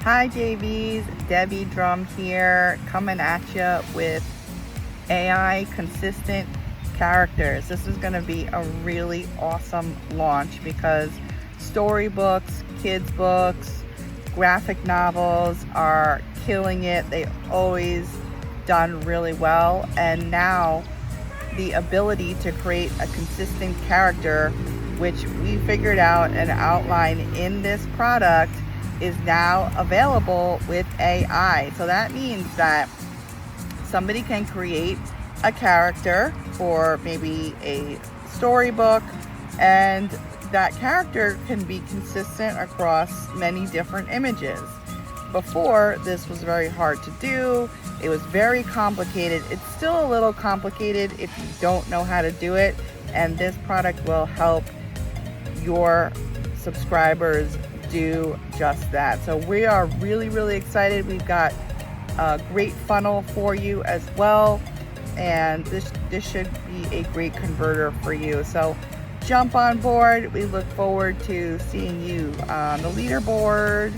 Hi JVs, Debbie Drum here, coming at you with AI consistent characters. This is going to be a really awesome launch because storybooks, kids books, graphic novels are killing it. They always done really well, and now the ability to create a consistent character, which we figured out and outlined in this product, is now available with AI. So that means that somebody can create a character for maybe a storybook, and that character can be consistent across many different images. Before, this was very hard to do. It was very complicated. It's still a little complicated if you don't know how to do it, and this product will help your subscribers do just that. So we are really excited. We've got a great funnel for you as well, and this should be a great converter for you. So jump on board. We look forward to seeing you on the leaderboard.